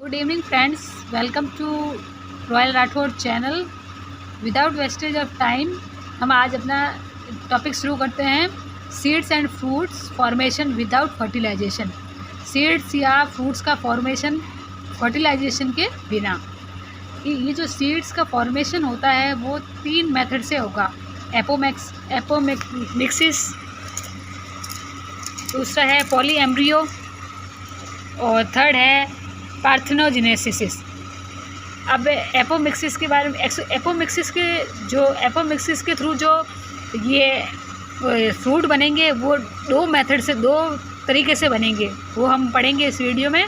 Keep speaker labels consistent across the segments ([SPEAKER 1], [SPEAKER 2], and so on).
[SPEAKER 1] Good evening friends, welcome to Royal Rathore channel. Without wastage of time हम आज अपना topic शुरू करते हैं। Seeds and fruits formation without fertilization. Seeds या फ्रूट्स का फॉर्मेशन फर्टिलाइजेशन के बिना। ये जो सीड्स का फॉर्मेशन होता है वो 3 मेथड से होगा। एपोमिक्सिस, दूसरा है पॉली एम्ब्रियो और थर्ड है पार्थेनोजेनेसिस। अब एपोमिक्सिस के बारे में, एपोमिक्सिस के थ्रू जो ये फ्रूट बनेंगे वो 2 तरीके से बनेंगे, वो हम पढ़ेंगे इस वीडियो में।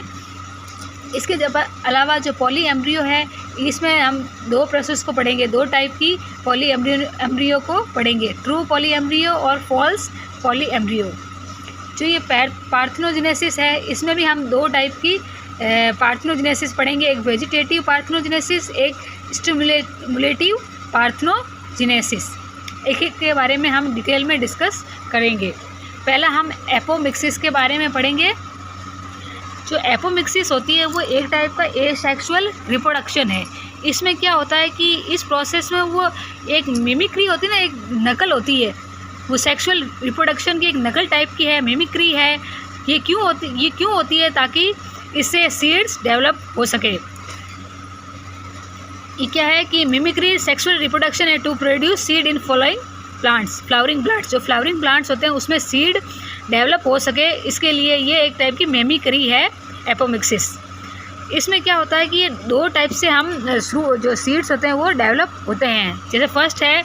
[SPEAKER 1] इसके अलावा जो पॉली एम्ब्रियो है, इसमें हम 2 प्रोसेस को पढ़ेंगे, 2 टाइप की पॉली एम्ब्रियो को पढ़ेंगे, ट्रू पॉली एम्ब्रियो और फॉल्स पॉली एम्ब्रियो। जो ये पार्थेनोजेनेसिस है, इसमें भी हम 2 टाइप की पार्थेनोजेनेसिस पढ़ेंगे, एक वेजिटेटिव पार्थेनोजेनेसिस, एक स्टिमुलेटिव पार्थेनोजेनेसिस। एक के बारे में हम डिटेल में डिस्कस करेंगे। पहला हम एपोमिक्सिस के बारे में पढ़ेंगे। जो एपोमिक्सिस होती है वो एक टाइप का एसेक्सुअल रिप्रोडक्शन है। इसमें क्या होता है कि इस प्रोसेस में वो एक मिमिक्री होती है ना, एक नकल होती है। वो सेक्सुअल रिप्रोडक्शन की एक नकल टाइप की है, मिमिक्री है। ये क्यों होती है? ताकि इससे सीड्स डेवलप हो सके। ये क्या है कि मिमिक्री सेक्सुअल रिप्रोडक्शन है to produce seed in flowering plants. जो फ्लावरिंग प्लांट्स होते हैं उसमें सीड डेवलप हो सके, इसके लिए ये एक टाइप की मिमिक्री है एपोमिक्सिस। इसमें क्या होता है कि ये 2 टाइप से हम जो सीड्स होते हैं वो डेवलप होते हैं। जैसे फर्स्ट है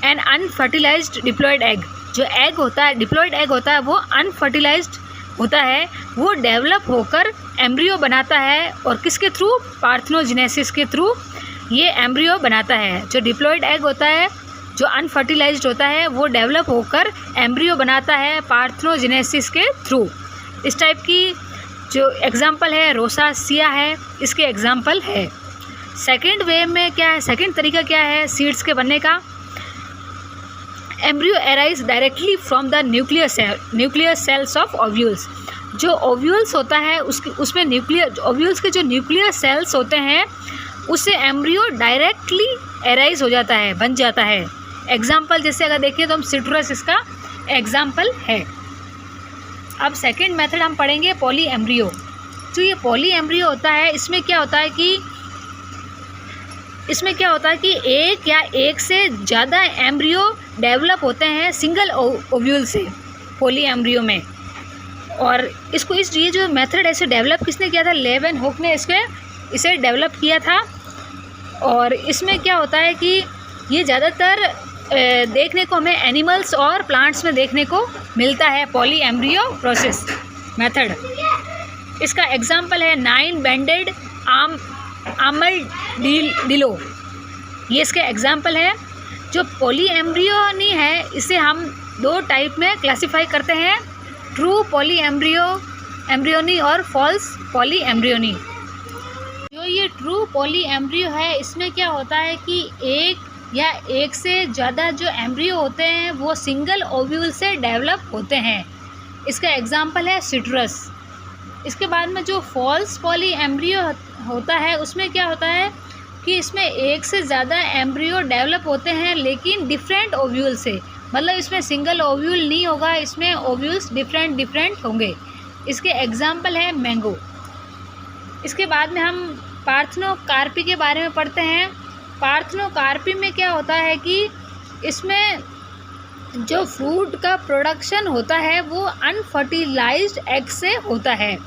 [SPEAKER 1] एन अनफर्टिलाइज्ड डिप्लॉयड एग। जो एग होता है, डिप्लॉयड एग होता है, वो अनफर्टिलाइज्ड होता है, वो डेवलप होकर एम्ब्रियो बनाता है। और किसके थ्रू? पार्थेनोजेनेसिस के थ्रू ये एम्ब्रियो बनाता है। जो डिप्लॉयड एग होता है, जो अनफर्टिलाइज्ड होता है, वो डेवलप होकर एम्ब्रियो बनाता है पार्थेनोजेनेसिस के थ्रू। इस टाइप की जो एग्जांपल है रोसासिया है, इसके एग्जांपल है। सेकंड वे में क्या है, सेकंड तरीका क्या है सीड्स के बनने का? Embryo arise directly from the nuclear cells of ovules. जो ओव्यूल्स होता है उसमें ओव्यूल्स के जो न्यूक्लियर सेल्स होते हैं, उससे एम्ब्रियो डायरेक्टली अराइज हो जाता है, बन जाता है। एग्जाम्पल जैसे अगर देखिए तो हम सिट्रस इसका एग्जाम्पल है। अब सेकेंड मेथड हम पढ़ेंगे पॉली एम्ब्रियो। जो ये पॉली एम्ब्रियो होता है, इसमें क्या होता है कि एक या एक से ज़्यादा एम्ब्रियो डेवलप होते हैं सिंगल ओव्यूल से, पॉली एम्ब्रियो में। और ये जो मेथड है, इसे डेवलप किसने किया था? लेवेनहुक ने इसे डेवलप किया था। और इसमें क्या होता है कि ये ज़्यादातर देखने को हमें एनिमल्स और प्लांट्स में देखने को मिलता है, पॉली एम्ब्रियो प्रोसेस मेथड। इसका एग्जाम्पल है 9 बैंडेड आर्मडिलो। ये इसके एग्जाम्पल है। जो पॉली एम्ब्रियोनी है, इसे हम 2 टाइप में क्लासिफाई करते हैं, ट्रू पॉली एम्ब्रियोनी और फॉल्स पॉली एम्ब्रियोनी। जो ये ट्रू पॉली एम्ब्रियो है, इसमें क्या होता है कि एक या एक से ज़्यादा जो एम्ब्रियो होते हैं वो सिंगल ओव्यूल से डेवलप होते हैं। इसका एग्जाम्पल है सिट्रस। इसके बाद में जो फॉल्स पॉली एम्ब्रियो होता है, उसमें क्या होता है कि इसमें एक से ज़्यादा एम्ब्रियो डेवलप होते हैं, लेकिन डिफरेंट ओव्यूल से। मतलब इसमें सिंगल ओव्यूल नहीं होगा, इसमें ओव्यूल्स डिफरेंट होंगे। इसके एग्जाम्पल है मैंगो। इसके बाद में हम पार्थेनोकार्पी के बारे में पढ़ते हैं। पार्थेनोकार्पी में क्या होता है कि इसमें जो फ्रूट का प्रोडक्शन होता है वो अनफर्टिलाइज्ड एग से होता है।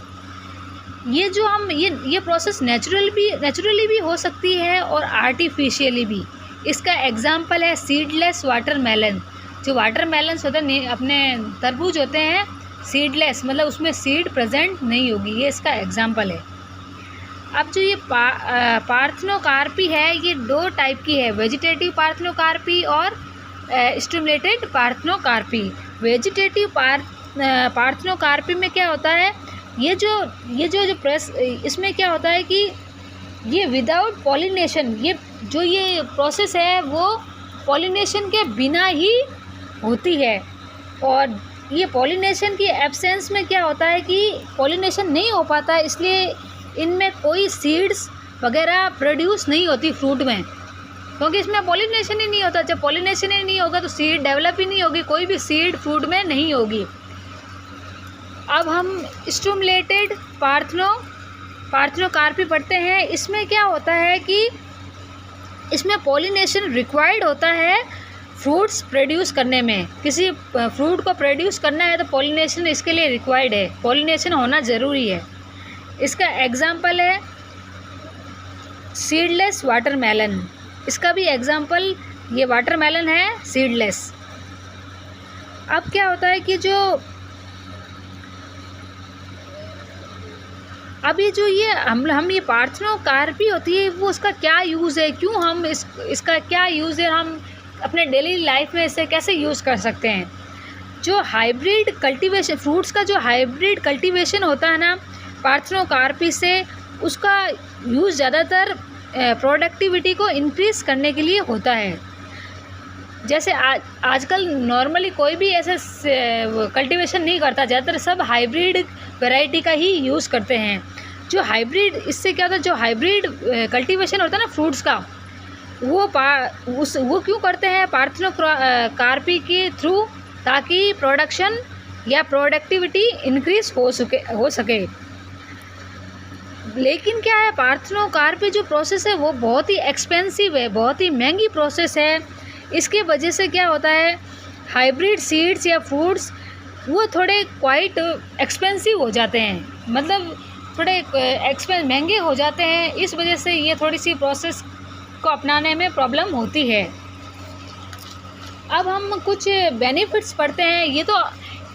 [SPEAKER 1] ये जो हम ये प्रोसेस नेचुरली भी हो सकती है और आर्टिफिशियली भी। इसका एग्जाम्पल है सीडलेस वाटरमेलन। जो वाटरमेलन्स होते हैं, अपने तरबूज होते हैं, सीडलेस मतलब उसमें सीड प्रेजेंट नहीं होगी। ये इसका एग्जाम्पल है। अब जो ये पार्थेनोकार्पी है, ये 2 टाइप की है, वेजिटेटिव पार्थेनोकार्पी और स्टिमुलेटेड पार्थेनोकार्पी। वेजिटेटिव पार्थेनोकार्पी में क्या होता है, इसमें क्या होता है कि ये विदाउट पॉलिनेशन, ये प्रोसेस है वो पॉलिनेशन के बिना ही होती है। और ये पॉलिनेशन की एब्सेंस में क्या होता है कि पॉलिनेशन नहीं हो पाता, इसलिए इनमें कोई सीड्स वगैरह प्रोड्यूस नहीं होती फ्रूट में, क्योंकि इसमें पॉलिनेशन ही नहीं होता। जब पॉलिनेशन ही नहीं होगा तो सीड डेवलप ही नहीं होगी, कोई भी सीड फ्रूट में नहीं होगी। अब हम स्टिमुलेटेड पार्थेनोकार्पी पढ़ते हैं। इसमें क्या होता है कि इसमें पॉलिनेशन रिक्वायर्ड होता है फ्रूट्स प्रोड्यूस करने में। किसी फ्रूट को प्रोड्यूस करना है तो पॉलिनेशन इसके लिए रिक्वायर्ड है, पॉलिनेशन होना ज़रूरी है। इसका एग्जाम्पल है सीडलेस वाटरमेलन। इसका भी एग्जाम्पल ये वाटरमेलन है, सीडलेस। अब क्या होता है कि जो अभी जो ये हम ये पार्थेनोकार्पी होती है वो उसका क्या यूज़ है, क्यों हम इसका क्या यूज़ है, हम अपने डेली लाइफ में इसे कैसे यूज़ कर सकते हैं। जो हाइब्रिड कल्टीवेशन, फ्रूट्स का जो हाइब्रिड कल्टीवेशन होता है ना पार्थेनोकार्पी से, उसका यूज़ ज़्यादातर प्रोडक्टिविटी को इंक्रीज़ करने के लिए होता है। जैसे आजकल नॉर्मली कोई भी ऐसे कल्टीवेशन नहीं करता, ज़्यादातर सब हाइब्रिड वैरायटी का ही यूज़ करते हैं। जो हाइब्रिड, इससे क्या होता है, जो हाइब्रिड कल्टीवेशन होता है ना फ्रूट्स का, वो क्यों करते हैं पार्थेनोकार्पी के थ्रू, ताकि प्रोडक्शन या प्रोडक्टिविटी इंक्रीज़ हो सके। लेकिन क्या है, पार्थेनोकार्पी जो प्रोसेस है वो बहुत ही एक्सपेंसिव है, बहुत ही महंगी प्रोसेस है। इसके वजह से क्या होता है, हाइब्रिड सीड्स या फ्रूट्स वो थोड़े क्वाइट एक्सपेंसिव हो जाते हैं, मतलब थोड़े महंगे हो जाते हैं। इस वजह से ये थोड़ी सी प्रोसेस को अपनाने में प्रॉब्लम होती है। अब हम कुछ बेनिफिट्स पढ़ते हैं।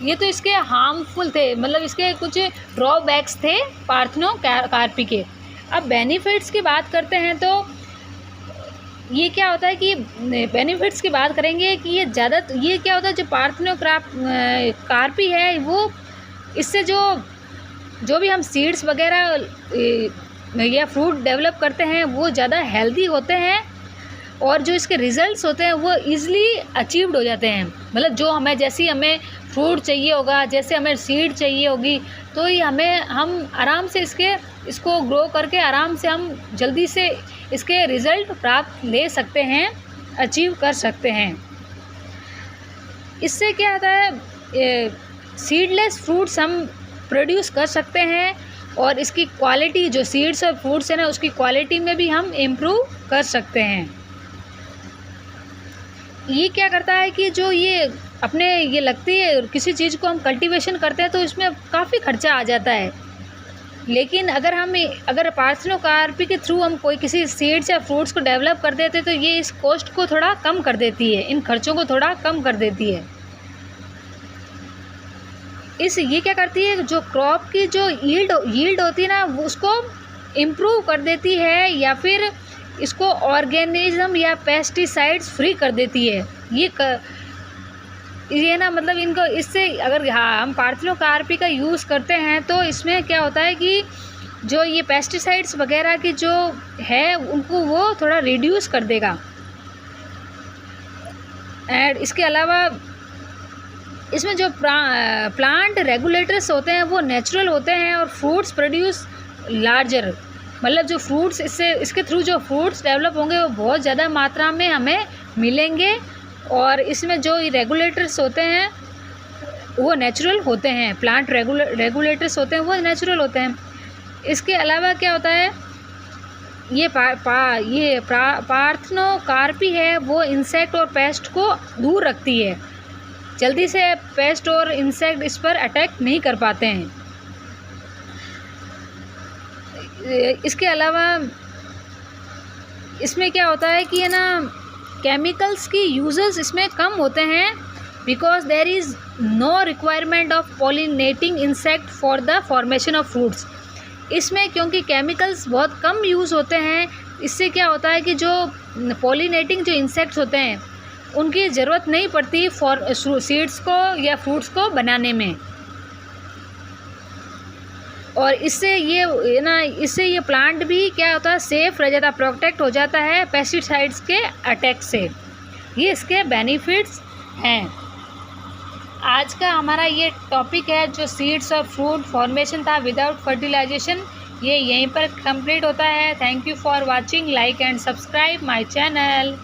[SPEAKER 1] ये तो इसके हार्मफुल थे, मतलब इसके कुछ ड्रॉबैक्स थे पार्थेनोकार्पी के। अब बेनिफिट्स की बात करते हैं तो ये क्या होता है कि बेनिफिट्स की बात करेंगे कि ये क्या होता है, जो पार्थेनोकार्पी है वो, इससे जो भी हम सीड्स वगैरह या फ्रूट डेवलप करते हैं वो ज़्यादा हेल्दी होते हैं, और जो इसके रिज़ल्ट्स होते हैं वो ईज़िली अचीव्ड हो जाते हैं। मतलब जो हमें फ्रूट चाहिए होगा, जैसे हमें सीड चाहिए होगी, तो ये हम आराम से इसको ग्रो करके आराम से हम जल्दी से इसके रिज़ल्ट प्राप्त ले सकते हैं, अचीव कर सकते हैं। इससे क्या होता है, सीडलेस फ्रूट्स हम प्रोड्यूस कर सकते हैं, और इसकी क्वालिटी, जो सीड्स और फ्रूट्स है ना, उसकी क्वालिटी में भी हम इम्प्रूव कर सकते हैं। ये क्या करता है कि जो ये लगती है किसी चीज़ को हम कल्टीवेशन करते हैं तो इसमें काफ़ी खर्चा आ जाता है। लेकिन अगर पार्थेनोकार्पी के थ्रू हम किसी सीड्स या फ्रूट्स को डेवलप कर देते तो ये इस कॉस्ट को थोड़ा कम कर देती है, इन खर्चों को थोड़ा कम कर देती है। ये क्या करती है, जो क्रॉप की जो यील्ड होती है ना, उसको इम्प्रूव कर देती है, या फिर इसको ऑर्गेनिज्म या पेस्टिसाइड्स फ्री कर देती है। ये ना, मतलब इनको, इससे अगर हम पार्थेनोकार्पी का यूज़ करते हैं तो इसमें क्या होता है कि जो ये पेस्टिसाइड्स वगैरह की जो है उनको वो थोड़ा रिड्यूस कर देगा। एंड इसके अलावा इसमें जो प्लांट रेगुलेटर्स होते हैं वो नेचुरल होते हैं, और फ्रूट्स प्रोड्यूस लार्जर, मतलब जो फ्रूट्स इसके थ्रू जो फ्रूट्स डेवलप होंगे वो बहुत ज़्यादा मात्रा में हमें मिलेंगे, और इसमें जो रेगुलेटर्स होते हैं वो नेचुरल होते हैं, प्लांट रेगुलेटर्स होते हैं वो नेचुरल होते हैं। इसके अलावा क्या होता है, ये पार्थेनोकार्पी है वो इंसेक्ट और पेस्ट को दूर रखती है, जल्दी से पेस्ट और इंसेक्ट इस पर अटैक नहीं कर पाते हैं। इसके अलावा इसमें क्या होता है कि केमिकल्स की यूजेस इसमें कम होते हैं, because there is no requirement of pollinating insect for the formation of fruits. इसमें क्योंकि केमिकल्स बहुत कम यूज़ होते हैं, इससे क्या होता है कि जो पॉलिनेटिंग जो इंसेक्ट्स होते हैं उनकी ज़रूरत नहीं पड़ती फॉर सीड्स को या फ्रूट्स को बनाने में। और इससे ये प्लांट भी क्या होता है, सेफ रह जाता, प्रोटेक्ट हो जाता है पेस्टिसाइड्स के अटैक से। ये इसके बेनिफिट्स हैं। आज का हमारा ये टॉपिक है जो सीड्स और फ्रूट फॉर्मेशन था विदाउट फर्टिलाइजेशन, ये यहीं पर कंप्लीट होता है। Thank you for watching, like and subscribe my channel.